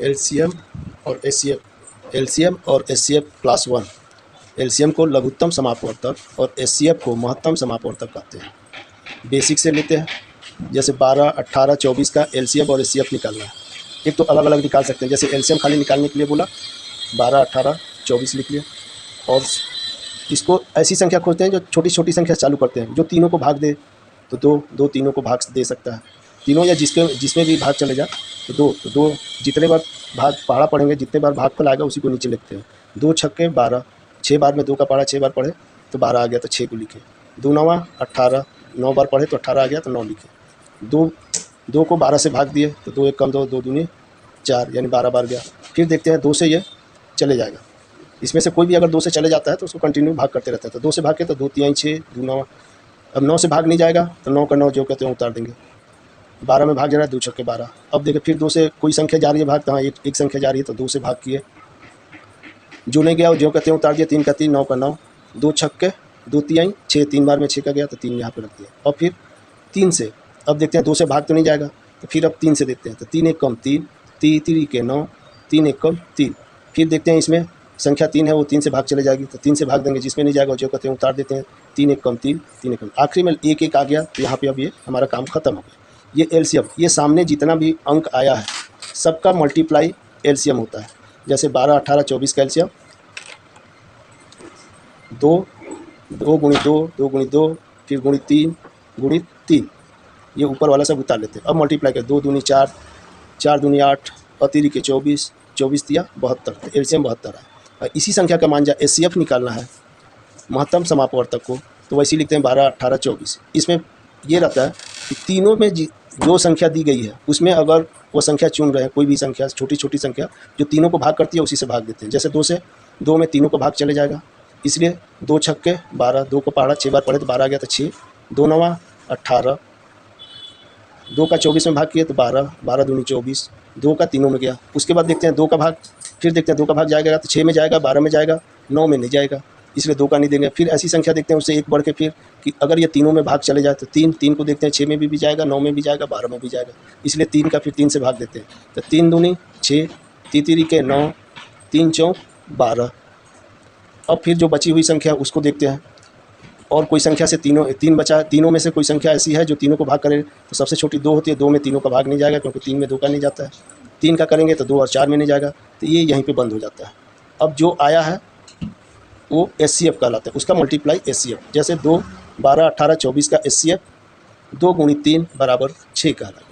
LCM और HCF. LCM और HCF class 1। LCM को लघुत्तम समापवर्तक और एचसीएफ को महत्तम समापवर्तक कहते हैं। बेसिक से लेते हैं, जैसे 12, 18, 24 का एलसीएम और एचसीएफ निकालना है। एक तो अलग अलग निकाल सकते हैं, जैसे एलसीएम खाली निकालने के लिए बोला 12, 18, 24 लिख लिया। और इसको ऐसी संख्या खोजते हैं जो छोटी छोटी संख्या चालू करते हैं, जो तीनों को भाग दे तो दो तीनों को भाग दे सकता है, तीनों या जिसमें भी भाग चले जा तो दो जितने बार भाग पहाड़ा पढ़ेंगे, जितने बार भाग फल आएगा उसी को नीचे लिखते हैं। 2 छक्के 12, 6 बार में 2 का पहाड़ा 6 बार पढ़े तो 12 आ गया तो 6 को लिखे। 2 9 18, 9 बार पढ़े तो 18 आ गया तो 9 लिखे। 2 को 12 से भाग दिए तो 2 1 कम 2, 2 दूनी 4, यानी 12 बार गया। फिर देखते हैं 2 से ये चले जाएगा, इसमें से कोई भी अगर 2 से चले जाता है तो उसको कंटिन्यू भाग करते रहता है। तो 2 से भाग के तो 2 3 6, 2 9। अब 9 से भाग नहीं जाएगा तो 9 का 9 जो कहते हैं उतार देंगे। 12 में भाग जा रहा है 2 छक्के 12। अब देखिए फिर 2 से कोई संख्या जा रही है भाग, तो हाँ एक संख्या जा रही है तो 2 से भाग किए, जो नहीं गया जो कहते हैं उतार दिया। 3 का 3, 9 का 9, 2 छक्के 2 तिहाई 6, 3 बार में 6 का गया तो 3 यहाँ पे रख दिया। और फिर 3 से अब देखते हैं 2 से भाग तो नहीं जाएगा, तो फिर अब 3 से देखते हैं तो 3 1 कम 3, 3 के 9, 3 1 कम 3। फिर देखते हैं इसमें संख्या 3 है वो 3 से भाग चले जाएगी तो 3 से भाग देंगे, जिसमें नहीं जाएगा जो कहते हैं उतार देते हैं। 3 1 कम 3, 3 1 कम, आखिरी में 1 1 आ गया तो यहाँ पे अब ये हमारा काम खत्म हो गया। ये एलसीएम, ये सामने जितना भी अंक आया है सबका मल्टीप्लाई एलसीएम होता है। जैसे 12, 18, 24 का एलसीएम 2, 2 गुणित 2, 2 गुणित 2, फिर गुणित 3 गुणित 3, ये ऊपर वाला सब उतार लेते हैं। अब मल्टीप्लाई कर 2 दूनी 4, 4 दूनी 8, अतिरिक्त के 24, 24 दिया 72, तो एलसीएम 72 है। और इसी संख्या का मान जा एचसीएफ निकालना है महत्तम समापवर्तक को, तो वैसे ही लिखते हैं 12, 18, 24। इसमें ये रहता है कि तीनों में जो संख्या दी गई है उसमें अगर वो संख्या चुन रहे हैं, कोई भी संख्या छोटी छोटी संख्या जो तीनों को भाग करती है उसी से भाग देते हैं। जैसे 2 से 2 में तीनों को भाग चले जाएगा, इसलिए 2 छक्के 12, 2 को पहाड़ा 6 बार पढ़े तो 12 आ गया तो 6, 2 9 18, 2 का 24 में भाग किए तो 12, 12 दूनी 24, 2 का तीनों में गया। उसके बाद देखते हैं 2 का भाग, फिर देखते हैं 2 का भाग जाएगा तो 6 में जाएगा, 12 में जाएगा, 9 में नहीं जाएगा, इसलिए 2 का नहीं देंगे। फिर ऐसी संख्या देखते हैं उससे एक बढ़ के फिर कि अगर ये तीनों में भाग चले जाए तो 3 को देखते हैं 6 में भी जाएगा, 9 में भी जाएगा, 12 में भी जाएगा, इसलिए 3 का फिर 3 से भाग देते हैं तो 3 दूनी 6, 3 के 9, 3 चौक 12। अब फिर जो बची हुई संख्या उसको देखते हैं, और कोई संख्या से तीन बचा, तीनों में से कोई संख्या ऐसी है जो तीनों को भाग करे तो सबसे छोटी 2 होती है, 2 में तीनों का भाग नहीं जाएगा क्योंकि 3 में 2 का नहीं जाता है। 3 का करेंगे तो 2 और 4 में नहीं जाएगा, तो ये यहीं पे बंद हो जाता है। अब जो आया है वो एचसीएफ कहलाता है, उसका मल्टीप्लाई एचसीएफ। जैसे 2, 12, 18, 24 का एचसीएफ 2 गुणित 3 बराबर 6 कहलाता है।